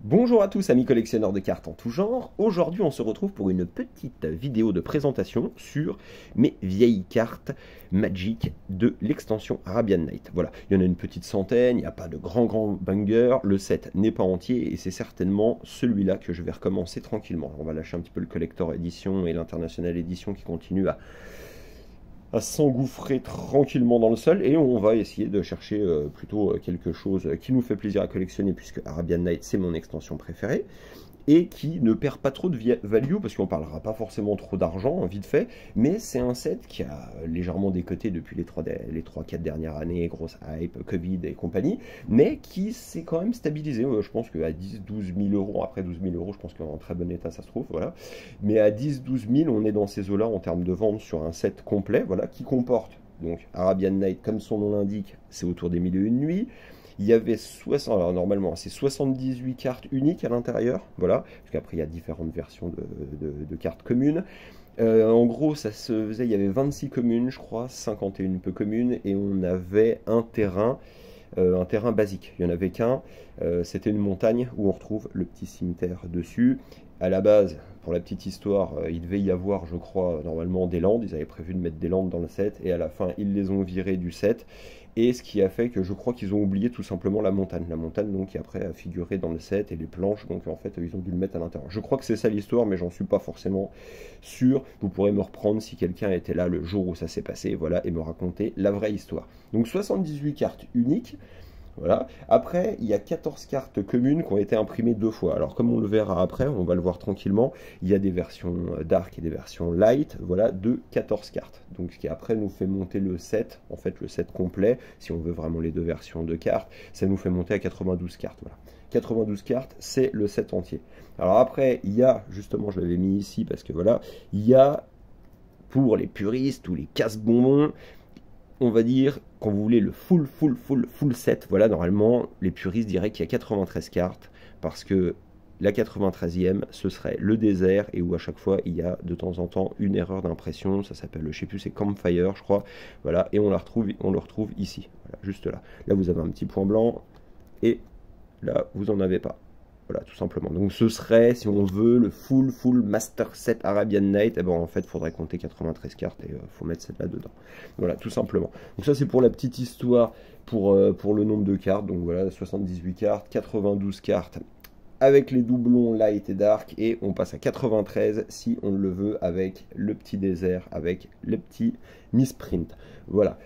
Bonjour à tous amis collectionneurs de cartes en tout genre, aujourd'hui on se retrouve pour une petite vidéo de présentation sur mes vieilles cartes Magic de l'extension Arabian Night. Voilà, il y en a une petite centaine, il n'y a pas de grand banger, le set n'est pas entier et c'est certainement celui-là que je vais recommencer tranquillement. On va lâcher un petit peu le Collector Edition et l'International Edition qui continue à s'engouffrer tranquillement dans le sol et on va essayer de chercher plutôt quelque chose qui nous fait plaisir à collectionner puisque Arabian Night c'est mon extension préférée et qui ne perd pas trop de value parce qu'on parlera pas forcément trop d'argent vite fait, mais c'est un set qui a légèrement décoté depuis les 3-4 dernières années, grosse hype, Covid et compagnie, mais qui s'est quand même stabilisé. Je pense qu'à 10-12 000 euros, après 12 000 euros, je pense qu'en très bon état ça se trouve, voilà. Mais à 10-12 000, on est dans ces eaux-là en termes de vente sur un set complet, voilà, qui comporte donc Arabian Night, comme son nom l'indique, c'est autour des 1001 nuits. Il y avait 60, alors normalement c'est 78 cartes uniques à l'intérieur, voilà, parce qu'après il y a différentes versions de cartes communes. En gros, ça se faisait, il y avait 26 communes, je crois, 51 peu communes, et on avait un terrain basique. Il n'y en avait qu'un, c'était une montagne où on retrouve le petit cimetière dessus. À la base, pour la petite histoire, il devait y avoir, je crois, normalement des landes. Ils avaient prévu de mettre des landes dans le set, et à la fin, ils les ont virés du set. Et ce qui a fait que je crois qu'ils ont oublié tout simplement la montagne. La montagne, donc, qui après a figuré dans le set, et les planches, donc en fait, ils ont dû le mettre à l'intérieur. Je crois que c'est ça l'histoire, mais j'en suis pas forcément sûr. Vous pourrez me reprendre si quelqu'un était là le jour où ça s'est passé, voilà, et me raconter la vraie histoire. Donc 78 cartes uniques. Voilà. Après, il y a 14 cartes communes qui ont été imprimées deux fois. Alors, comme on le verra après, on va le voir tranquillement, il y a des versions dark et des versions light, voilà, de 14 cartes. Donc, ce qui après nous fait monter le set, en fait, le set complet, si on veut vraiment les deux versions de cartes, ça nous fait monter à 92 cartes, voilà. 92 cartes, c'est le set entier. Alors après, il y a, justement, je l'avais mis ici parce que voilà, il y a, pour les puristes ou les casse-bonbons, on va dire, quand vous voulez le full set, voilà, normalement, les puristes diraient qu'il y a 93 cartes, parce que la 93e, ce serait le désert, et où à chaque fois, il y a de temps en temps une erreur d'impression, ça s'appelle, je sais plus, c'est Campfire, je crois, voilà, et on le retrouve ici, voilà, juste là. Là, vous avez un petit point blanc, et là, vous n'en avez pas. Voilà, tout simplement. Donc ce serait, si on veut, le full master set Arabian Night. Et ben en fait, il faudrait compter 93 cartes et il faut mettre celle-là dedans. Voilà, tout simplement. Donc ça, c'est pour la petite histoire, pour le nombre de cartes. Donc voilà, 78 cartes, 92 cartes avec les doublons light et dark. Et on passe à 93 si on le veut avec le petit désert, avec le petit misprint. Voilà.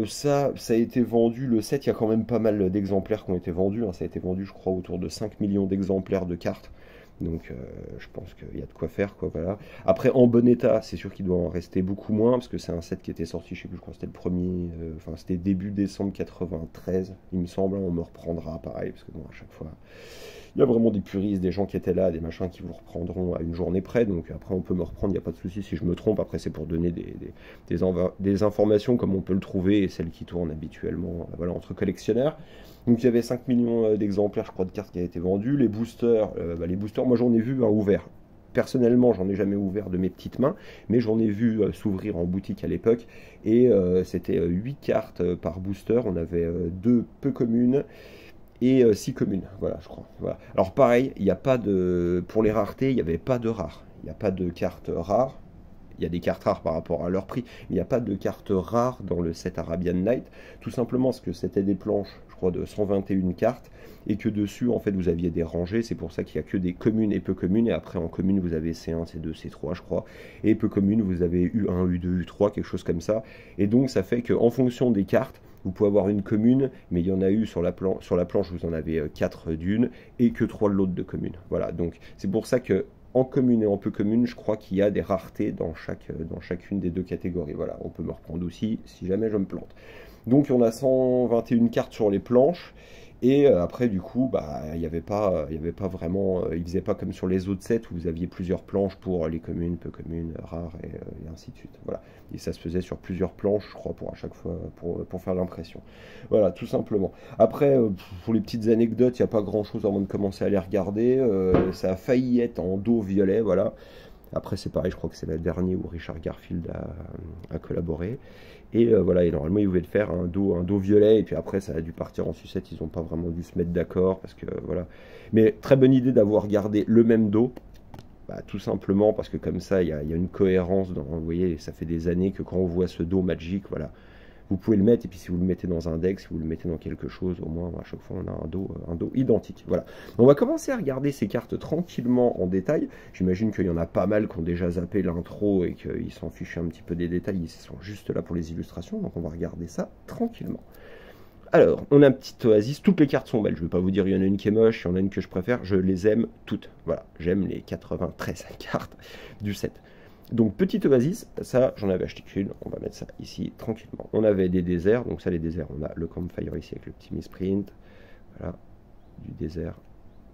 Ça a été vendu, le set, il y a quand même pas mal d'exemplaires qui ont été vendus, hein. Ça a été vendu, je crois, autour de 5 millions d'exemplaires de cartes. Donc je pense qu'il y a de quoi faire, quoi, voilà. Après, en bon état, c'est sûr qu'il doit en rester beaucoup moins, parce que c'est un set qui était sorti, je sais plus, je crois que c'était le premier, enfin c'était début décembre 93, il me semble, hein. On me reprendra pareil, parce que bon, à chaque fois, il y a vraiment des puristes, des gens qui étaient là, des machins qui vous reprendront à une journée près, donc après on peut me reprendre, il n'y a pas de souci si je me trompe, après c'est pour donner des informations comme on peut le trouver, et celles qui tournent habituellement, voilà, entre collectionneurs. Donc il y avait 5 millions d'exemplaires, je crois, de cartes qui avaient été vendues. Les boosters, moi j'en ai vu un ouvert. Personnellement, j'en ai jamais ouvert de mes petites mains, mais j'en ai vu s'ouvrir en boutique à l'époque. Et c'était 8 cartes par booster. On avait 2 peu communes et 6 communes. Voilà, je crois. Voilà. Alors pareil, il n'y a pas de. Pour les raretés, il n'y avait pas de rares. Il n'y a pas de cartes rares. Il y a des cartes rares par rapport à leur prix, mais il n'y a pas de cartes rares dans le set Arabian Night, tout simplement parce que c'était des planches, je crois, de 121 cartes, et que dessus, en fait, vous aviez des rangées, c'est pour ça qu'il n'y a que des communes et peu communes, et après, en commune, vous avez C1, C2, C3, je crois, et peu communes, vous avez U1, U2, U3, quelque chose comme ça, et donc, ça fait qu'en fonction des cartes, vous pouvez avoir une commune, mais il y en a eu sur la planche, vous en avez 4 d'une, et que 3 de l'autre de commune. Voilà, donc c'est pour ça que en commune et en peu commune, je crois qu'il y a des raretés dans chacune des deux catégories. Voilà, on peut me reprendre aussi si jamais je me plante. Donc on a 121 cartes sur les planches. Et après, du coup, bah, il n'y avait pas vraiment, il faisait pas comme sur les autres sets où vous aviez plusieurs planches pour les communes, peu communes, rares et ainsi de suite. Voilà. Et ça se faisait sur plusieurs planches, je crois, pour à chaque fois, pour faire l'impression. Voilà, tout simplement. Après, pour les petites anecdotes, il n'y a pas grand-chose avant de commencer à les regarder. Ça a failli être en dos violet, voilà. Après, c'est pareil, je crois que c'est la dernière où Richard Garfield a collaboré. Et voilà, et normalement, ils voulaient le faire un dos violet, et puis après, ça a dû partir en sucette. Ils n'ont pas vraiment dû se mettre d'accord, parce que voilà. Mais très bonne idée d'avoir gardé le même dos. Bah, tout simplement parce que comme ça, il y a une cohérence dans, vous voyez, ça fait des années que quand on voit ce dos Magic, voilà, vous pouvez le mettre, et puis si vous le mettez dans un deck, si vous le mettez dans quelque chose, au moins à chaque fois on a un dos identique. Voilà. On va commencer à regarder ces cartes tranquillement en détail. J'imagine qu'il y en a pas mal qui ont déjà zappé l'intro et qu'ils s'en fichent un petit peu des détails, ils sont juste là pour les illustrations, donc on va regarder ça tranquillement. Alors, on a un petit oasis, toutes les cartes sont belles, je ne vais pas vous dire il y en a une qui est moche, il y en a une que je préfère, je les aime toutes. Voilà, j'aime les 93 cartes du set. Donc, petit oasis, ça j'en avais acheté qu'une, on va mettre ça ici tranquillement. On avait des déserts, donc ça les déserts, on a le campfire ici avec le petit misprint, voilà, du désert.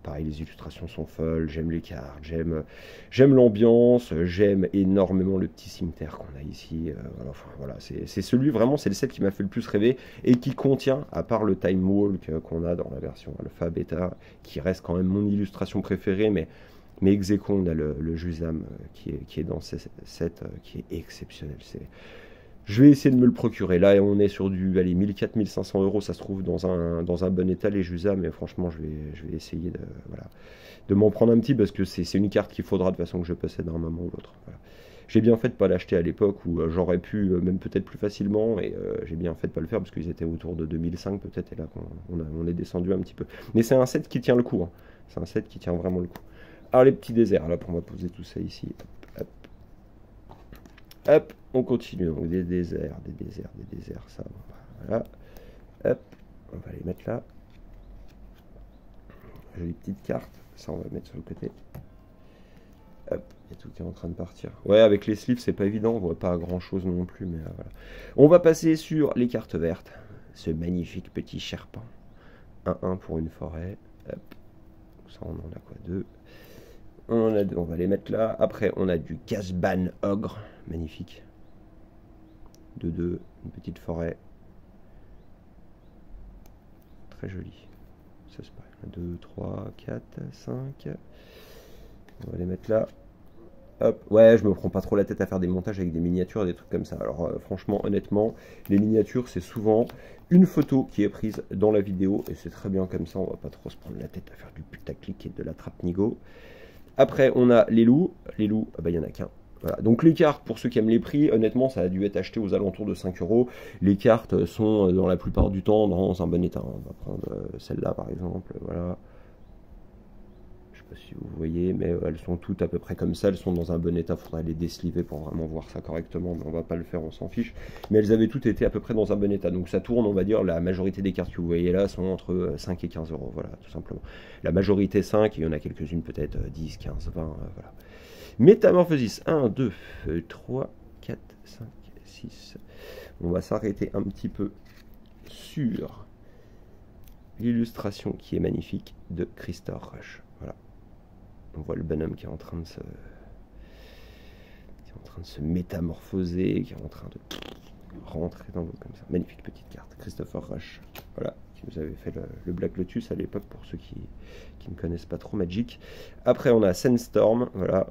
Pareil, les illustrations sont folles, j'aime les cartes, j'aime l'ambiance, j'aime énormément le petit cimetière qu'on a ici. Voilà, enfin, voilà, c'est celui vraiment, c'est le set qui m'a fait le plus rêver et qui contient, à part le Time Walk qu'on a dans la version alpha, bêta, qui reste quand même mon illustration préférée, mais ex aequo, on a le Jusam qui est dans ce set, qui est exceptionnel. Je vais essayer de me le procurer. Là, on est sur du 1400-1500 euros. Ça se trouve dans un bon état, les Jusam. Mais franchement, je vais essayer voilà, de m'en prendre un petit parce que c'est une carte qu'il faudra de toute façon que je possède à un moment ou l'autre. Voilà. J'ai bien fait de ne pas l'acheter à l'époque où j'aurais pu, même peut-être plus facilement. Et j'ai bien fait de ne pas le faire parce qu'ils étaient autour de 2005 peut-être. Et là, on est descendu un petit peu. Mais c'est un set qui tient le coup. Hein. C'est un set qui tient vraiment le coup. Alors, les petits déserts. Là, on va poser tout ça ici. Hop, hop. Hop, on continue, donc des déserts, ça, voilà, hop, on va les mettre là, jolie petite carte, ça on va le mettre sur le côté, hop, il y a tout qui est en train de partir, ouais, avec les sleeves c'est pas évident, on voit pas grand chose non plus, mais voilà. On va passer sur les cartes vertes, ce magnifique petit Sherpa, 1-1 pour une forêt, hop, ça on en a quoi, 2, on va les mettre là. Après, on a du Casban Ogre, magnifique. 2-2, une petite forêt. Très joli. Ça c'est pareil. 2, 3, 4, 5. On va les mettre là. Hop. Ouais, je me prends pas trop la tête à faire des montages avec des miniatures et des trucs comme ça. Alors franchement, honnêtement, les miniatures, c'est souvent une photo qui est prise dans la vidéo. Et c'est très bien comme ça, on va pas trop se prendre la tête à faire du putaclic et de la trappe-nigo. Après, on a les loups. Les loups, ah bah, il n'y en a qu'un. Voilà. Donc les cartes, pour ceux qui aiment les prix, honnêtement, ça a dû être acheté aux alentours de 5 euros. Les cartes sont, dans la plupart du temps, dans un bon état. On va prendre celle-là, par exemple. Voilà. Je sais pas si vous voyez, mais elles sont toutes à peu près comme ça. Elles sont dans un bon état. Il faudrait les désliver pour vraiment voir ça correctement. Mais on va pas le faire, on s'en fiche. Mais elles avaient toutes été à peu près dans un bon état. Donc ça tourne, on va dire, la majorité des cartes que vous voyez là sont entre 5 et 15 euros. Voilà, tout simplement. La majorité 5, il y en a quelques-unes peut-être 10, 15, 20, voilà. Métamorphosis, 1, 2, 3, 4, 5, 6. On va s'arrêter un petit peu sur l'illustration qui est magnifique de Christophe Rush. Voilà. On voit le bonhomme qui est en train de se métamorphoser, qui est en train de rentrer dans l'eau comme ça. Magnifique petite carte. Christopher Rush. Voilà. Qui nous avait fait le Black Lotus à l'époque pour ceux qui ne connaissent pas trop Magic. Après, on a Sandstorm. Voilà.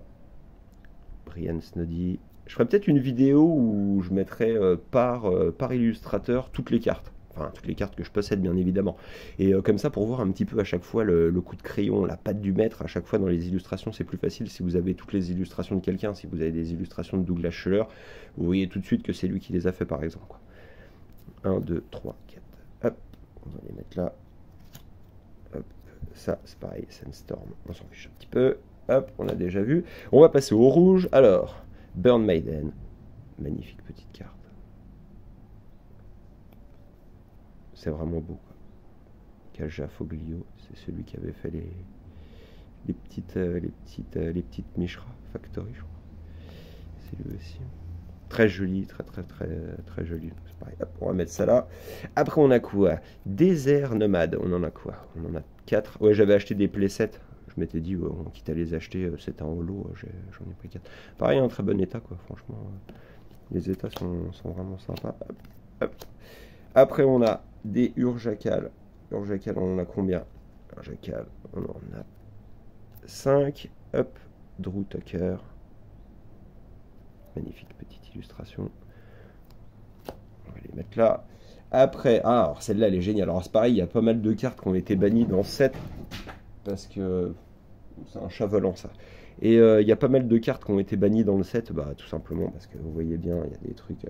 Brian Snoddy. Je ferai peut-être une vidéo où je mettrai par illustrateur toutes les cartes. Enfin, toutes les cartes que je possède, bien évidemment. Et comme ça, pour voir un petit peu à chaque fois le coup de crayon, la patte du maître, à chaque fois dans les illustrations, c'est plus facile. Si vous avez toutes les illustrations de quelqu'un, si vous avez des illustrations de Douglas Schuller, vous voyez tout de suite que c'est lui qui les a fait, par exemple. Quoi. 1, 2, 3, 4. Hop, on va les mettre là. Hop, ça, c'est pareil, Sandstorm. On s'en fiche un petit peu. Hop, on a déjà vu. On va passer au rouge. Alors, Burn Maiden. Magnifique petite carte. C'est vraiment beau. Kaja Foglio, c'est celui qui avait fait les petites Mishra Factory, je crois. C'est lui aussi. Très joli, très joli. Pareil. Hop, on va mettre ça là. Après, on a quoi? Désert nomade. On en a quoi? On en a 4. Ouais, j'avais acheté des playsets. Je m'étais dit, quitte à les acheter, c'était en lot, j'en ai pris 4. Pareil, un très bon état, quoi, franchement. Les états sont vraiment sympas. Hop, hop. Après, on a des Urjacal. Urjacal, on en a combien? Urjacal, on en a 5. Hop, Drew Tucker. Magnifique petite illustration. On va les mettre là. Après, ah, alors celle-là, elle est géniale. Alors c'est pareil, il y a pas mal de cartes qui ont été bannies dans ce set. Parce que c'est un chat volant, ça. Et il y a pas mal de cartes qui ont été bannies dans le set. Bah, tout simplement parce que vous voyez bien, il y a des trucs...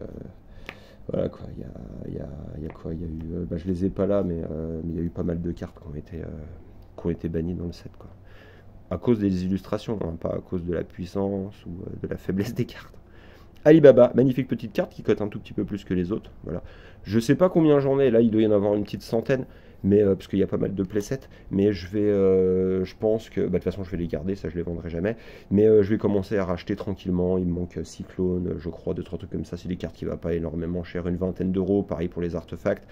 voilà quoi, il y a quoi? Il y a eu... bah, je les ai pas là, mais il y a eu pas mal de cartes qui ont été bannies dans le set, quoi. À cause des illustrations, hein, pas à cause de la puissance ou de la faiblesse des cartes. Alibaba, magnifique petite carte qui cote un tout petit peu plus que les autres. Voilà. Je sais pas combien j'en ai, là il doit y en avoir une petite centaine, mais parce qu'il y a pas mal de playsets. Mais je pense que, bah, de toute façon je vais les garder, ça je les vendrai jamais. Mais je vais commencer à racheter tranquillement. Il me manque Cyclone, je crois, 2-3 trucs comme ça. C'est des cartes qui ne vont pas énormément cher, une vingtaine d'euros. Pareil pour les artefacts.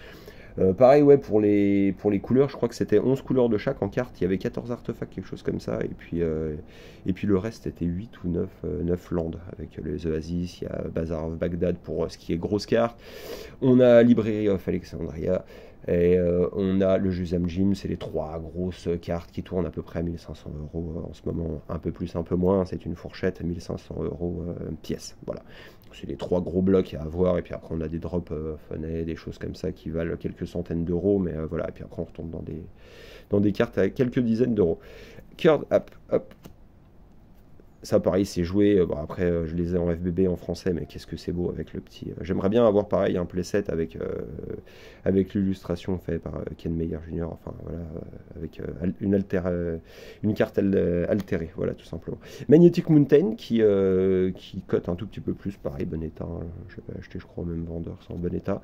Pareil, ouais, pour les couleurs, je crois que c'était 11 couleurs de chaque en carte. Il y avait 14 artefacts, quelque chose comme ça. Et puis le reste, était 8 ou 9 landes. Avec les Oasis, il y a Bazaar of Baghdad pour ce qui est grosse carte. On a Library of Alexandria. Et on a le Jusam Gym, c'est les 3 grosses cartes qui tournent à peu près à 1500 euros en ce moment. Un peu plus, un peu moins. C'est une fourchette, 1500 euros pièce. Voilà. C'est les 3 gros blocs à avoir, et puis après on a des drops funny, des choses comme ça qui valent quelques centaines d'euros, mais voilà, et puis après on retombe dans des cartes à quelques dizaines d'euros. Curd Up, hop. Ça pareil, c'est joué, bon après je les ai en FBB en français, mais qu'est-ce que c'est beau avec le petit... J'aimerais bien avoir pareil un playset avec l'illustration faite par Ken Meyer Jr., enfin voilà, avec une carte altérée, voilà tout simplement. Magnetic Mountain qui cote un tout petit peu plus, pareil, bon état, hein, je vais acheter je crois au même vendeur, c'est en bon état.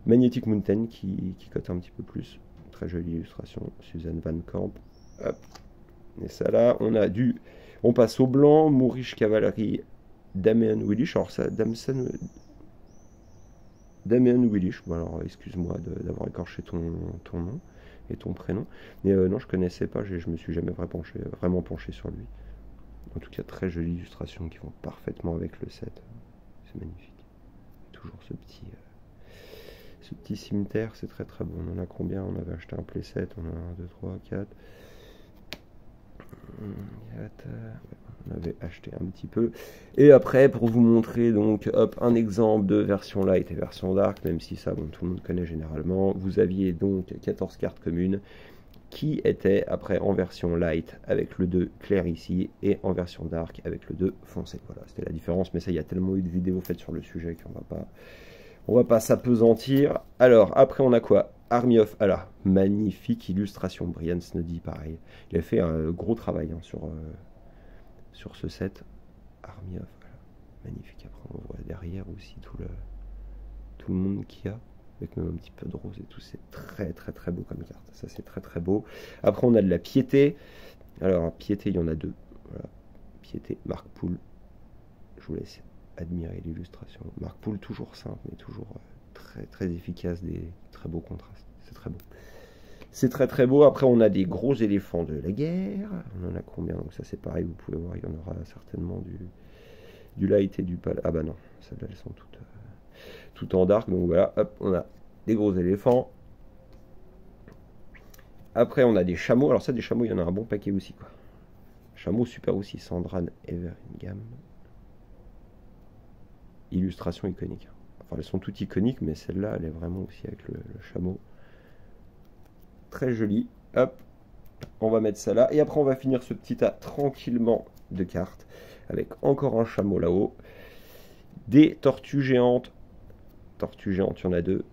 Magnetic Mountain qui cote un petit peu plus, très jolie illustration, Suzanne Van Camp, hop, et ça là, on passe au blanc, Moorish Cavalry, Damian Willish. Alors ça, Damian Willish. Bon alors excuse-moi d'avoir écorché ton nom et ton prénom. Mais non, je connaissais pas, je me suis jamais vraiment penché sur lui. En tout cas, très jolies illustrations qui vont parfaitement avec le set. C'est magnifique. Toujours ce petit cimetière, c'est très très bon. On en a combien? On avait acheté un playset, on a 1, 2, 3, 4. On avait acheté un petit peu. Et après, pour vous montrer donc hop, un exemple de version light et version dark, même si ça, bon, tout le monde connaît généralement, vous aviez donc 14 cartes communes qui étaient après en version light avec le 2 clair ici et en version dark avec le 2 foncé. Voilà, c'était la différence, mais ça, il y a tellement eu de vidéos faites sur le sujet qu'on va pas s'apesantir. Alors, après, on a quoi? Army of Allah, magnifique illustration. Brian Snoddy, pareil. Il a fait un gros travail hein, sur ce set. Army of Allah, magnifique. Après, on voit derrière aussi tout le monde qu'il y a, avec même un petit peu de rose et tout. C'est très très très beau comme carte. Ça, c'est très très beau. Après, on a de la piété. Alors, piété, il y en a 2. Voilà. Piété, Mark Poole. Je vous laisse admirer l'illustration. Mark Poole, toujours simple, mais toujours très très efficace, des très beaux contrastes. C'est très beau. C'est très très beau. Après, on a des gros éléphants de la guerre. On en a combien? Donc ça, c'est pareil, vous pouvez voir, il y en aura certainement du light et du pâle. Ah bah non, celles-là, elles sont toutes en dark. Donc voilà, hop, on a des gros éléphants. Après, on a des chameaux. Alors ça, des chameaux, il y en a un bon paquet aussi, quoi. Chameau super aussi, Sandran Everingham. Illustration iconique. Enfin, elles sont toutes iconiques, mais celle-là, elle est vraiment aussi avec le chameau. Très jolie. Hop, on va mettre ça là. Et après, on va finir ce petit tas tranquillement de cartes, avec encore un chameau là-haut. Des tortues géantes. Tortues géantes, il y en a 2.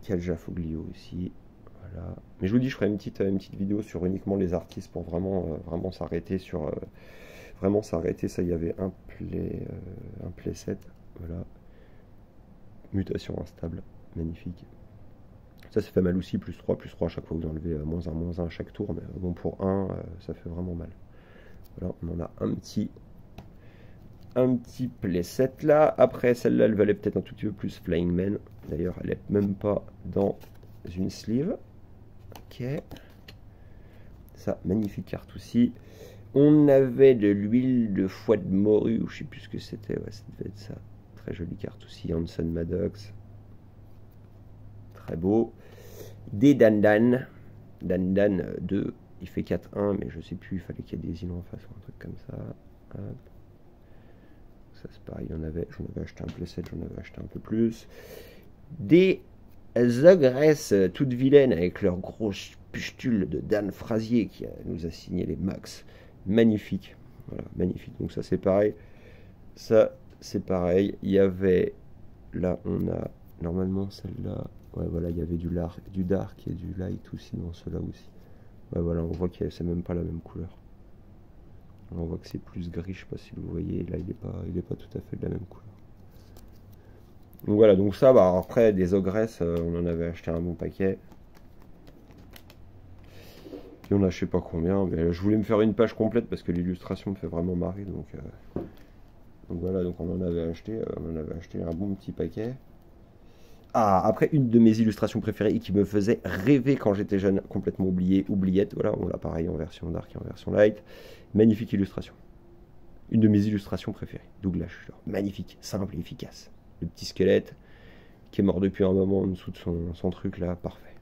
Kalja Foglio aussi. Voilà. Mais je vous dis, je ferai une petite vidéo sur uniquement les artistes pour vraiment s'arrêter sur... Vraiment s'arrêter, ça, il y avait un playset, voilà. Mutation instable, magnifique. Ça fait mal aussi, plus 3 à chaque fois que vous enlevez -1 à chaque tour, mais bon, pour 1, ça fait vraiment mal. Voilà, on en a un petit playset là. Après, celle-là, elle valait peut-être un tout petit peu plus, Flying Man. D'ailleurs, elle n'est même pas dans une sleeve. Ok. Ça, magnifique carte aussi. On avait de l'huile de foie de morue, ou je sais plus ce que c'était, ouais, ça devait être ça. Très jolie carte aussi, Hanson Maddox. Très beau. Des Dandan. Dandan 2, il fait 4-1, mais je sais plus, il fallait qu'il y ait des îlots en face ou un truc comme ça. Hop. ça c'est pareil, j'en avais acheté un playset, j'en avais acheté un peu plus. Des ogresses toutes vilaines avec leurs grosses pustules de Dan Frazier qui nous a signé les max. Magnifique. Voilà, magnifique. Donc ça c'est pareil. Ça c'est pareil. Il y avait, là on a, normalement celle-là, ouais voilà, il y avait du dark et du light aussi dans cela aussi. Ouais voilà, on voit que c'est même pas la même couleur. On voit que c'est plus gris, je sais pas si vous voyez, là il est pas tout à fait de la même couleur. Donc voilà, donc ça, bah après des ogresses, on en avait acheté un bon paquet. Il y en a je sais pas combien, mais je voulais me faire une page complète parce que l'illustration me fait vraiment marrer, donc voilà, donc on en avait acheté un bon petit paquet. Ah, après une de mes illustrations préférées et qui me faisait rêver quand j'étais jeune, complètement oubliette, voilà, on l'a pareil en version dark et en version light. Magnifique illustration. Une de mes illustrations préférées, Douglas Schiller. Magnifique, simple et efficace. Le petit squelette qui est mort depuis un moment en dessous de son truc là, parfait.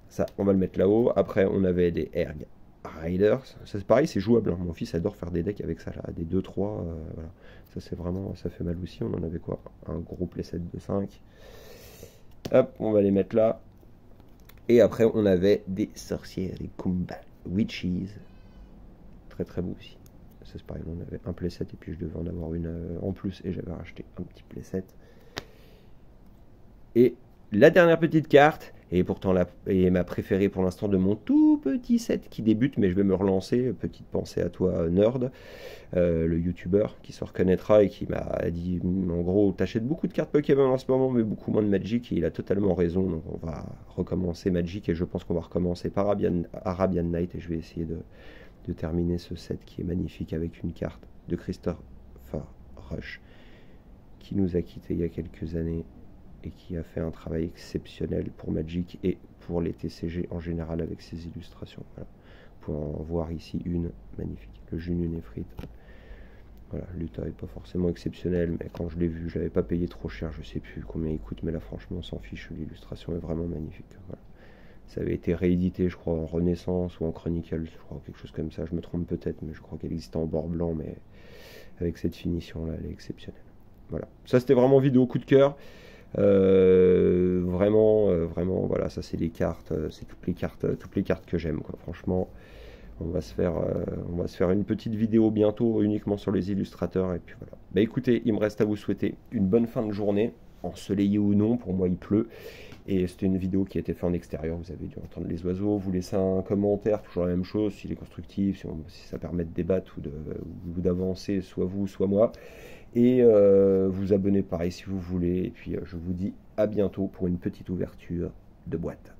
Ça, on va le mettre là-haut. Après, on avait des Erg Riders. Ça, c'est pareil, c'est jouable. Hein. Mon fils adore faire des decks avec ça là, des 2-3. Voilà. Ça, c'est vraiment, ça fait mal aussi. On en avait quoi? Un gros playset de 5. Hop, on va les mettre là. Et après, on avait des sorcières, des Kumba Witches. Très très beau aussi. Ça, c'est pareil, on avait un playset et puis je devais en avoir une en plus. Et j'avais racheté un petit playset. Et la dernière petite carte, et pourtant ma préférée pour l'instant de mon tout petit set qui débute, mais je vais me relancer. Petite pensée à toi, Nerd, le youtubeur qui se reconnaîtra et qui m'a dit en gros, t'achètes beaucoup de cartes Pokémon en ce moment, mais beaucoup moins de Magic, et il a totalement raison. Donc on va recommencer Magic, et je pense qu'on va recommencer par Arabian Night, et je vais essayer de terminer ce set qui est magnifique avec une carte de Christopher Rush qui nous a quittés il y a quelques années et qui a fait un travail exceptionnel pour Magic et pour les TCG en général avec ses illustrations. Voilà. Pour en voir ici une magnifique, le Junior Nefrit. Voilà, l'Utah n'est pas forcément exceptionnel, mais quand je l'ai vu, je l'avais pas payé trop cher, je sais plus combien il coûte, mais là franchement on s'en fiche, l'illustration est vraiment magnifique. Voilà. Ça avait été réédité, je crois, en Renaissance ou en Chronicles, je crois, quelque chose comme ça, je me trompe peut-être, mais je crois qu'elle existait en bord blanc, mais avec cette finition-là, elle est exceptionnelle. Voilà, ça c'était vraiment vidéo coup de cœur. Vraiment, voilà, ça c'est les cartes, c'est toutes les cartes que j'aime, quoi. Franchement, on va se faire une petite vidéo bientôt uniquement sur les illustrateurs, et puis voilà. Bah écoutez, il me reste à vous souhaiter une bonne fin de journée, ensoleillée ou non, pour moi il pleut, et c'était une vidéo qui a été faite en extérieur, vous avez dû entendre les oiseaux, vous laissez un commentaire, toujours la même chose, s'il est constructif, si ça permet de débattre ou d'avancer, soit vous, soit moi. Et vous abonnez pareil si vous voulez. Et puis je vous dis à bientôt pour une petite ouverture de boîte.